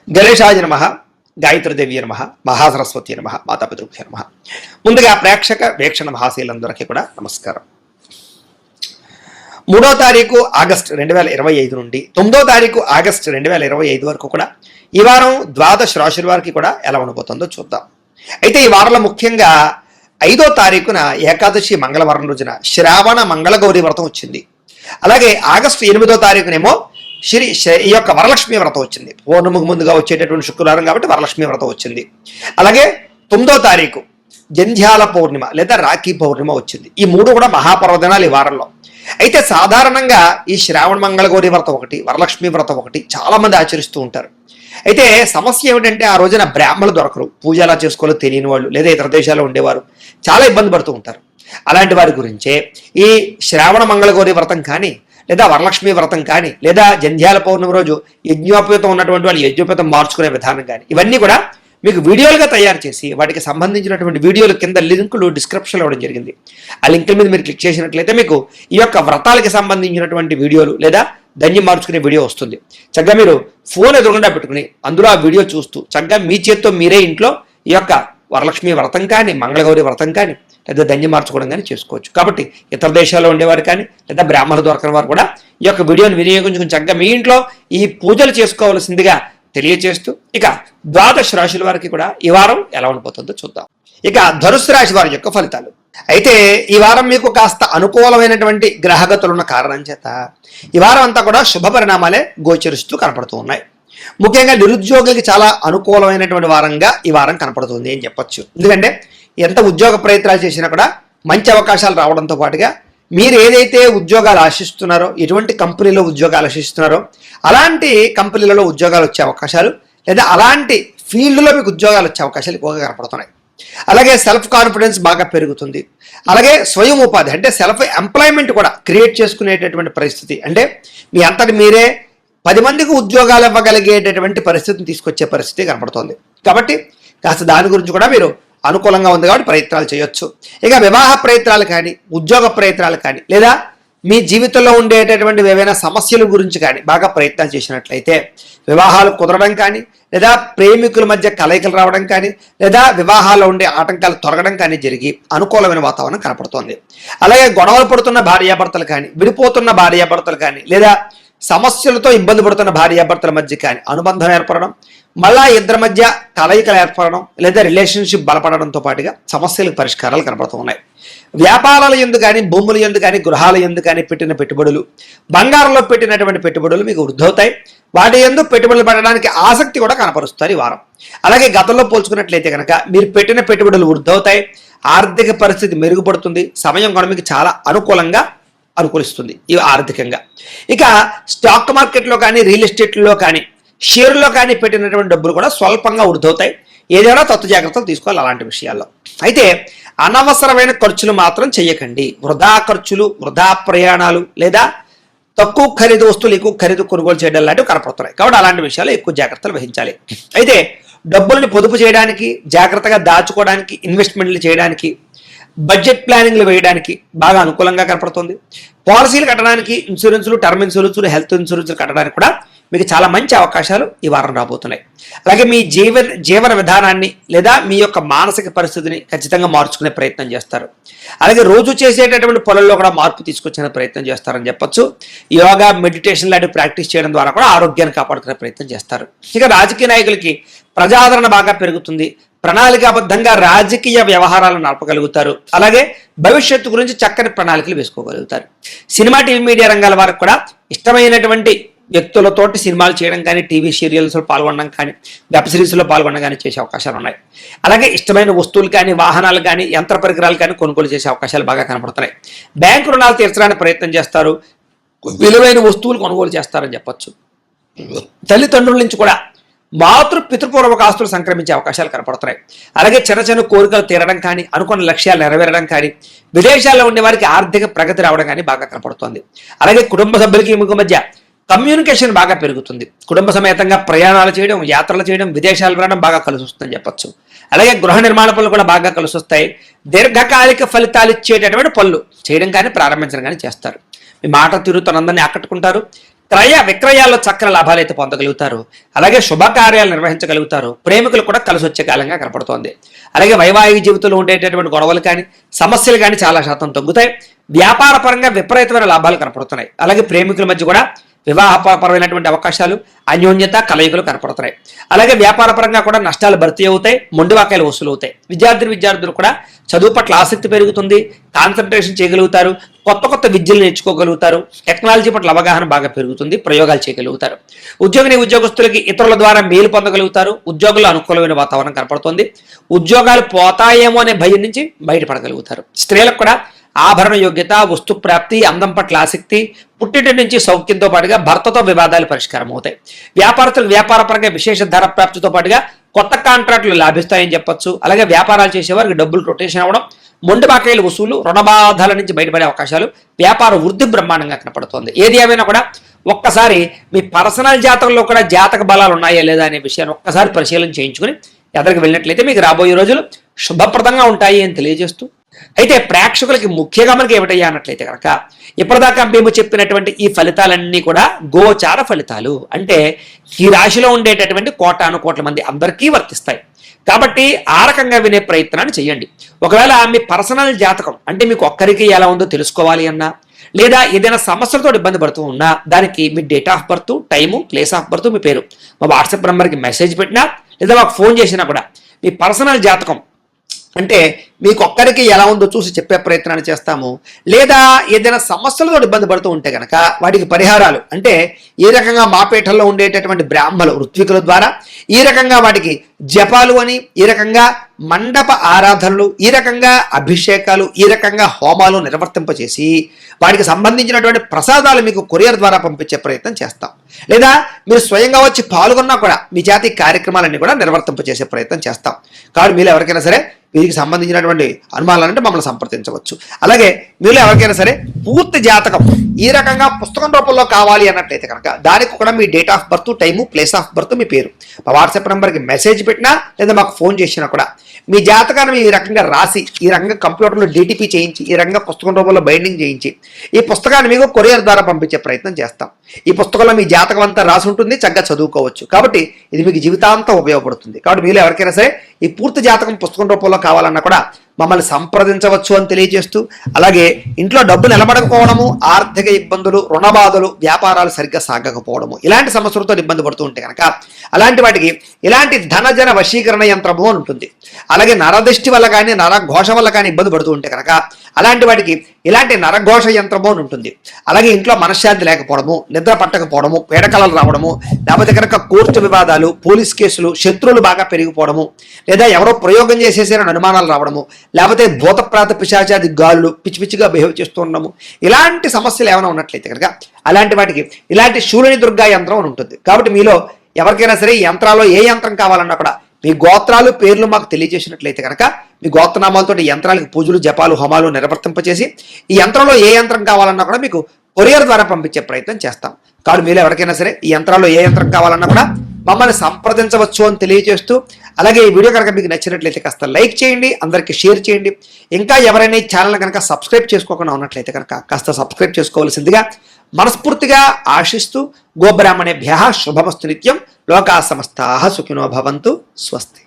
గణేశాయ నమః, గాయత్రీదేవి నమః, మహాసరస్వతి నమః, మాతాపితృభ్యో నమః. ముందుగా ప్రేక్షక వీక్షణ మహాశీలందరికీ కూడా నమస్కారం. 3వ తారీఖు ఆగస్టు 2025 నుండి 9వ తారీఖు ఆగస్టు 2025 వరకు కూడా ఈ వారం ద్వాదశ రాశుల వారికి కూడా ఎలా ఉండబోతుందో చూద్దాం. అయితే ఈ వారంలో ముఖ్యంగా 5వ తారీఖున ఏకాదశి మంగళవారం రోజున శ్రావణ మంగళగౌరి వ్రతం వచ్చింది. అలాగే ఆగస్టు 8వ తారీఖునేమో ఈ యొక్క వరలక్ష్మి వ్రతం వచ్చింది. పౌర్ణమికి ముందుగా వచ్చేటటువంటి శుక్రవారం కాబట్టి వరలక్ష్మి వ్రతం వచ్చింది. అలాగే 9వ తారీఖు జంధ్యాల పౌర్ణిమ లేదా రాఖీ పౌర్ణిమ వచ్చింది. ఈ 3 కూడా మహాపర్వదినాలు ఈ వారంలో. అయితే సాధారణంగా ఈ శ్రావణ మంగళగౌరి వ్రతం ఒకటి, వరలక్ష్మి వ్రతం ఒకటి చాలా మంది ఆచరిస్తూ ఉంటారు. అయితే సమస్య ఏమిటంటే ఆ రోజున బ్రాహ్మణులు దొరకరు, పూజ ఎలా చేసుకోవాలో తెలియని వాళ్ళు లేదా ఇతర దేశాల్లో ఉండేవారు చాలా ఇబ్బంది పడుతూ ఉంటారు. అలాంటి వారి గురించే ఈ శ్రావణ మంగళగౌరి వ్రతం కానీ లేదా వరలక్ష్మి వ్రతం కానీ లేదా జంధ్యాల పౌర్ణమి రోజు యజ్ఞోపేతం ఉన్నటువంటి వాళ్ళు యజ్ఞోపేతం మార్చుకునే విధానం కానీ ఇవన్నీ కూడా మీకు వీడియోలుగా తయారు చేసి వాటికి సంబంధించినటువంటి వీడియోలు కింద లింకులు డిస్క్రిప్షన్లో ఇవ్వడం జరిగింది. ఆ లింకుల మీద మీరు క్లిక్ చేసినట్లయితే మీకు ఈ యొక్క వ్రతాలకి సంబంధించినటువంటి వీడియోలు లేదా ధన్యం మార్చుకునే వీడియో వస్తుంది. చక్కగా మీరు ఫోన్ ఎదురుగుండా పెట్టుకుని అందులో ఆ వీడియో చూస్తూ చక్కగా మీ చేత్తో మీరే ఇంట్లో ఈ యొక్క వరలక్ష్మి వ్రతం కానీ మంగళగౌరి వ్రతం కానీ లేదా ధన్యం మార్చుకోవడం కానీ చేసుకోవచ్చు. కాబట్టి ఇతర దేశాల్లో ఉండేవారు కానీ లేదా బ్రాహ్మణులు దొరకని వారు కూడా ఈ యొక్క వీడియోని వినియోగించుకుని చక్కగా మీ ఇంట్లో ఈ పూజలు చేసుకోవాల్సిందిగా తెలియజేస్తూ ఇక ద్వాదశ రాశుల వారికి కూడా ఈ వారం ఎలా ఉండిపోతుందో చూద్దాం. ఇక ధనుసు రాశి వారి యొక్క ఫలితాలు. అయితే ఈ వారం మీకు కాస్త అనుకూలమైనటువంటి గ్రహగతులు ఉన్న కారణం చేత ఈ వారం అంతా కూడా శుభ పరిణామాలే గోచరిస్తూ కనపడుతూ ఉన్నాయి. ముఖ్యంగా నిరుద్యోగులకి చాలా అనుకూలమైనటువంటి వారంగా ఈ వారం కనపడుతుంది అని చెప్పొచ్చు. ఎందుకంటే ఎంత ఉద్యోగ ప్రయత్నాలు చేసినా కూడా మంచి అవకాశాలు రావడంతో పాటుగా మీరు ఏదైతే ఉద్యోగాలు ఆశిస్తున్నారో, ఎటువంటి కంపెనీలో ఉద్యోగాలు ఆశిస్తున్నారో అలాంటి కంపెనీలలో ఉద్యోగాలు వచ్చే అవకాశాలు లేదా అలాంటి ఫీల్డ్లో మీకు ఉద్యోగాలు వచ్చే అవకాశాలు ఎక్కువగా కనపడుతున్నాయి. అలాగే సెల్ఫ్ కాన్ఫిడెన్స్ బాగా పెరుగుతుంది. అలాగే స్వయం ఉపాధి అంటే సెల్ఫ్ ఎంప్లాయ్మెంట్ కూడా క్రియేట్ చేసుకునేటటువంటి పరిస్థితి, అంటే మీ అంతటి మీరే 10 మందికి ఉద్యోగాలు ఇవ్వగలిగేటటువంటి పరిస్థితిని తీసుకొచ్చే పరిస్థితి కనపడుతుంది. కాబట్టి కాస్త దాని గురించి కూడా మీరు అనుకూలంగా ఉంది కాబట్టి ప్రయత్నాలు చేయొచ్చు. ఇక వివాహ ప్రయత్నాలు కానీ ఉద్యోగ ప్రయత్నాలు కానీ లేదా మీ జీవితంలో ఉండేటటువంటి ఏవైనా సమస్యల గురించి కానీ బాగా ప్రయత్నాలు చేసినట్లయితే వివాహాలు కుదరడం కానీ లేదా ప్రేమికుల మధ్య కలయికలు రావడం కానీ లేదా వివాహాల్లో ఉండే ఆటంకాలు తొలగడం కానీ జరిగి అనుకూలమైన వాతావరణం కనపడుతోంది. అలాగే గొడవలు పడుతున్న భార్యాభర్తలు కానీ విడిపోతున్న భార్యాభర్తలు కానీ లేదా సమస్యలతో ఇబ్బంది పడుతున్న భార్యాభర్తల మధ్య కానీ అనుబంధం ఏర్పడడం, మళ్ళా ఇద్దరి మధ్య కలయికలు ఏర్పడడం లేదా రిలేషన్షిప్ బలపడడంతో పాటుగా సమస్యలకు పరిష్కారాలు కనపడుతూ ఉన్నాయి. వ్యాపారాల యందు కానీ భూముల యందు కానీ గృహాల యందు కానీ పెట్టిన పెట్టుబడులు, బంగారంలో పెట్టినటువంటి పెట్టుబడులు మీకు వృద్ధవుతాయి. వాటి యందు పెట్టుబడులు పెట్టడానికి ఆసక్తి కూడా కనపరుస్తారు ఈ వారం. అలాగే గతంలో పోల్చుకున్నట్లయితే కనుక మీరు పెట్టిన పెట్టుబడులు వృద్ధవుతాయి, ఆర్థిక పరిస్థితి మెరుగుపడుతుంది, సమయం కూడా మీకు చాలా అనుకూలిస్తుంది ఈ ఆర్థికంగా. ఇక స్టాక్ మార్కెట్లో కానీ రియల్ ఎస్టేట్లో కానీ షేర్లో కానీ పెట్టినటువంటి డబ్బులు కూడా స్వల్పంగా వృద్ధవుతాయి. ఏదైనా తత్వ జాగ్రత్తలు తీసుకోవాలి అలాంటి విషయాల్లో. అయితే అనవసరమైన ఖర్చులు మాత్రం చేయకండి. వృధా ఖర్చులు, వృధా ప్రయాణాలు లేదా తక్కువ ఖరీదు వస్తువులు ఎక్కువ ఖరీదు కొనుగోలు చేయడం లాంటివి కనపడుతున్నాయి. కాబట్టి అలాంటి విషయాలు ఎక్కువ జాగ్రత్తలు వహించాలి. అయితే డబ్బుల్ని పొదుపు చేయడానికి, జాగ్రత్తగా దాచుకోవడానికి, ఇన్వెస్ట్మెంట్లు చేయడానికి, బడ్జెట్ ప్లానింగ్లు వేయడానికి బాగా అనుకూలంగా కనపడుతుంది. పాలసీలు కట్టడానికి, ఇన్సూరెన్సులు, టర్మ్ ఇన్సూరెన్సులు, హెల్త్ ఇన్సూరెన్సులు కట్టడానికి కూడా మీకు చాలా మంచి అవకాశాలు ఈ వారం రాబోతున్నాయి. అలాగే మీ జీవన విధానాన్ని లేదా మీ యొక్క మానసిక పరిస్థితిని ఖచ్చితంగా మార్చుకునే ప్రయత్నం చేస్తారు. అలాగే రోజు చేసేటటువంటి పనుల్లో కూడా మార్పు తీసుకొచ్చే ప్రయత్నం చేస్తారని చెప్పొచ్చు. యోగా, మెడిటేషన్ లాంటివి ప్రాక్టీస్ చేయడం ద్వారా కూడా ఆరోగ్యాన్ని కాపాడుకునే ప్రయత్నం చేస్తారు. ఇక రాజకీయ నాయకులకి ప్రజాదరణ బాగా పెరుగుతుంది. ప్రణాళికాబద్ధంగా రాజకీయ వ్యవహారాలను నడపగలుగుతారు. అలాగే భవిష్యత్తు గురించి చక్కని ప్రణాళికలు వేసుకోగలుగుతారు. సినిమా, టీవీ, మీడియా రంగాల వారికి కూడా ఇష్టమైనటువంటి వ్యక్తులతోటి సినిమాలు చేయడం కానీ, టీవీ సీరియల్స్లో పాల్గొనడం కానీ, వెబ్ సిరీస్లో పాల్గొనడం కానీ చేసే అవకాశాలు ఉన్నాయి. అలాగే ఇష్టమైన వస్తువులు కానీ, వాహనాలు కానీ, యంత్ర పరికరాలు కానీ కొనుగోలు చేసే అవకాశాలు బాగా కనపడుతున్నాయి. బ్యాంకు రుణాలు తీర్చడానికి ప్రయత్నం చేస్తారు. విలువైన వస్తువులు కొనుగోలు చేస్తారని చెప్పొచ్చు. తల్లిదండ్రుల నుంచి కూడా పితృపూర్వక ఆస్తులు సంక్రమించే అవకాశాలు కనపడుతున్నాయి. అలాగే చిన్న చిన్న కోరికలు తీరడం కానీ, అనుకున్న లక్ష్యాలు నెరవేరడం కానీ, విదేశాల్లో ఉండే వారికి ఆర్థిక ప్రగతి రావడం కానీ బాగా కనపడుతోంది. అలాగే కుటుంబ సభ్యులకి మీకు మధ్య కమ్యూనికేషన్ బాగా పెరుగుతుంది. కుటుంబ సమేతంగా ప్రయాణాలు చేయడం, యాత్రలు చేయడం, విదేశాలు వెళ్ళడం బాగా కలిసి వస్తుందని చెప్పొచ్చు. అలాగే గృహ నిర్మాణ పనులు కూడా బాగా కలిసి వస్తాయి. దీర్ఘకాలిక ఫలితాలు ఇచ్చేటటువంటి పనులు చేయడం కానీ ప్రారంభించడం కానీ చేస్తారు. మీ మాట తీరుతో అందరినీ ఆకట్టుకుంటారు. క్రయ విక్రయాల్లో చక్కని లాభాలు అయితే పొందగలుగుతారు. అలాగే శుభకార్యాలు నిర్వహించగలుగుతారు. ప్రేమికులు కూడా కలిసి వచ్చే కాలంగా కనపడుతోంది. అలాగే వైవాహిక జీవితంలో ఉండేటటువంటి గొడవలు కానీ సమస్యలు కానీ చాలా శాతం తగ్గుతాయి. వ్యాపార పరంగా విపరీతమైన లాభాలు కనపడుతున్నాయి. అలాగే ప్రేమికుల మధ్య కూడా వివాహపరమైనటువంటి అవకాశాలు, అన్యోన్యత, కలయికలు కనపడుతున్నాయి. అలాగే వ్యాపార పరంగా కూడా నష్టాలు భర్తీ అవుతాయి, మొండివాకాయలు వసూలు అవుతాయి. విద్యార్థులు కూడా చదువు పట్ల ఆసక్తి పెరుగుతుంది, కాన్సన్ట్రేషన్ చేయగలుగుతారు, కొత్త కొత్త విద్యలు నేర్చుకోగలుగుతారు, టెక్నాలజీ పట్ల అవగాహన బాగా పెరుగుతుంది, ప్రయోగాలు చేయగలుగుతారు. ఉద్యోగస్తులకి ఇతరుల ద్వారా మేలు పొందగలుగుతారు. ఉద్యోగుల్లో అనుకూలమైన వాతావరణం కనపడుతుంది. ఉద్యోగాలు పోతాయేమో అనే భయం నుంచి బయటపడగలుగుతారు. స్త్రీలకు కూడా ఆభరణ యోగ్యత, వస్తు ప్రాప్తి, అందం పట్ల ఆసక్తి, పుట్టింటి నుంచి సౌఖ్యంతో పాటుగా భర్తతో వివాదాలు పరిష్కారం అవుతాయి. వ్యాపారస్తులకు వ్యాపార పరంగా విశేష ధర ప్రాప్తితో పాటుగా కొత్త కాంట్రాక్టులు లాభిస్తాయని చెప్పొచ్చు. అలాగే వ్యాపారాలు చేసేవారికి డబ్బులు రొటేషన్ అవ్వడం, మొండి బాకాయిల వసూలు, రుణబాధల నుంచి బయటపడే అవకాశాలు, వ్యాపార వృద్ధి బ్రహ్మాండంగా కనపడుతోంది. ఏది ఏమైనా కూడా ఒక్కసారి మీ పర్సనల్ జాతకంలో కూడా జాతక బలాలు ఉన్నాయా లేదా అనే విషయాన్ని ఒక్కసారి పరిశీలన చేయించుకుని ఎదరికి వెళ్ళినట్లయితే మీకు రాబోయే రోజులు శుభప్రదంగా ఉంటాయి అని తెలియజేస్తూ, అయితే ప్రేక్షకులకి ముఖ్యంగా మనకి ఏమిటయ్యా అన్నట్లయితే కనుక ఇప్పటిదాకా మేము చెప్పినటువంటి ఈ ఫలితాలన్నీ కూడా గోచార ఫలితాలు. అంటే ఈ రాశిలో ఉండేటటువంటి కోటాను మంది అందరికీ వర్తిస్తాయి. కాబట్టి ఆ రకంగా వినే ప్రయత్నాన్ని చేయండి. ఒకవేళ మీ పర్సనల్ జాతకం అంటే మీకు ఒక్కరికి ఎలా ఉందో తెలుసుకోవాలి అన్నా, లేదా ఏదైనా సమస్యలతో ఇబ్బంది పడుతూ ఉన్నా, దానికి మీ date of birth, time, place of birth, మీ పేరు మా వాట్సాప్ నెంబర్కి మెసేజ్ పెట్టినా లేదా మాకు ఫోన్ చేసినా కూడా మీ పర్సనల్ జాతకం అంటే మీకు ఒక్కరికి ఎలా ఉందో చూసి చెప్పే ప్రయత్నాన్ని చేస్తాము. లేదా ఏదైనా సమస్యలతో ఇబ్బంది పడుతూ ఉంటే కనుక వాటికి పరిహారాలు అంటే ఈ రకంగా మాపేటల్లో ఉండేటటువంటి బ్రాహ్మలు ఋత్వికుల ద్వారా ఈ రకంగా వాటికి జపాలు అని, ఈ రకంగా మండప ఆరాధనలు, ఈ రకంగా అభిషేకాలు, ఈ రకంగా హోమాలు నిర్వర్తింపచేసి వాటికి సంబంధించినటువంటి ప్రసాదాలు మీకు కొరియర్ ద్వారా పంపించే ప్రయత్నం చేస్తాం. లేదా మీరు స్వయంగా వచ్చి పాల్గొన్నా కూడా మీ జాతి కార్యక్రమాలన్నీ కూడా నిర్వర్తింపచేసే ప్రయత్నం చేస్తాం. కాబట్టి మీరు ఎవరికైనా సరే వీరికి సంబంధించినటువంటి అనుమానాలంటే మమ్మల్ని సంప్రదించవచ్చు. అలాగే మీరు ఎవరికైనా సరే పూర్తి జాతకం ఈ రకంగా పుస్తకం రూపంలో కావాలి అన్నట్లయితే కనుక దానికి కూడా మీ date of birth, time, place of birth, మీ పేరు మా వాట్సాప్ నెంబర్కి మెసేజ్ పెట్టినా లేదా మాకు ఫోన్ చేసినా కూడా మీ జాతకాన్ని ఈ రకంగా రాసి ఈ రకంగా కంప్యూటర్లో డిటిపి చేయించి ఈ రకంగా పుస్తకం రూపంలో బైండింగ్ చేయించి ఈ పుస్తకాన్ని మీకు కొరియర్ ద్వారా పంపించే ప్రయత్నం చేస్తాం. ఈ పుస్తకంలో మీ జాతకం అంతా రాసి ఉంటుంది, చక్కగా చదువుకోవచ్చు. కాబట్టి ఇది మీకు జీవితాంతం ఉపయోగపడుతుంది. కాబట్టి మీరు ఎవరికైనా సరే ఈ పూర్తి జాతకం పుస్తకం రూపంలో కావాలన్నా కూడా మమ్మల్ని సంప్రదించవచ్చు అని తెలియజేస్తూ, అలాగే ఇంట్లో డబ్బు నిలబడకపోవడము, ఆర్థిక ఇబ్బందులు, రుణబాధలు, వ్యాపారాలు సరిగ్గా సాగకపోవడము, ఇలాంటి సమస్యలతో ఇబ్బంది పడుతూ ఉంటే కనుక అలాంటి వాటికి ఇలాంటి ధనజన వశీకరణ యంత్రము అని ఉంటుంది. అలాగే నరదృష్టి వల్ల కానీ నరఘోష వల్ల కానీ ఇబ్బంది పడుతూ ఉంటే కనుక అలాంటి వాటికి ఇలాంటి నరఘోష యంత్రము అని ఉంటుంది. అలాగే ఇంట్లో మనశ్శాంతి లేకపోవడము, నిద్ర పట్టకపోవడము, పీడకలలు రావడము, లేకపోతే కనుక కోర్టు వివాదాలు, పోలీస్ కేసులు, శత్రువులు బాగా పెరిగిపోవడము, లేదా ఎవరో ప్రయోగం చేసేసారని అనుమానాలు రావడము, లేకపోతే భూతప్రాత పిశాచాది గాళ్ళు పిచ్చి పిచ్చిగా బిహేవ్ చేస్తూ ఉండము, ఇలాంటి సమస్యలు ఏమైనా ఉన్నట్లయితే కనుక అలాంటి వాటికి ఇలాంటి శూలిని దుర్గా యంత్రం అని ఉంటుంది. కాబట్టి మీలో ఎవరికైనా సరే ఈ యంత్రాల్లో ఏ యంత్రం కావాలన్నా కూడా మీ గోత్రాలు, పేర్లు మాకు తెలియజేసినట్లయితే కనుక మీ గోత్రనామాలతో ఈ యంత్రాలకు పూజలు, జపాలు, హోమాలు నిర్వర్తింపచేసి ఈ యంత్రంలో ఏ యంత్రం కావాలన్నా కూడా మీకు కొరియర్ ద్వారా పంపించే ప్రయత్నం చేస్తాం. కాబట్టి మీరు ఎవరికైనా సరే ఈ యంత్రాల్లో ఏ యంత్రం కావాలన్నా కూడా మమ్మల్ని సంప్రదించవచ్చు అని తెలియజేస్తూ, అలాగే ఈ వీడియో కనుక మీకు నచ్చినట్లయితే కాస్త లైక్ చేయండి, అందరికీ షేర్ చేయండి. ఇంకా ఎవరైనా ఈ ఛానల్ కనుక సబ్స్క్రైబ్ చేసుకోకుండా ఉన్నట్లయితే కనుక కాస్త సబ్స్క్రైబ్ చేసుకోవాల్సిందిగా మనస్ఫూర్తిగా ఆశిస్తూ, గోబ్రాహ్మణేభ్యః శుభమస్తు నిత్యం, లోకా సమస్తాః సుఖినో భవంతు, స్వస్తి.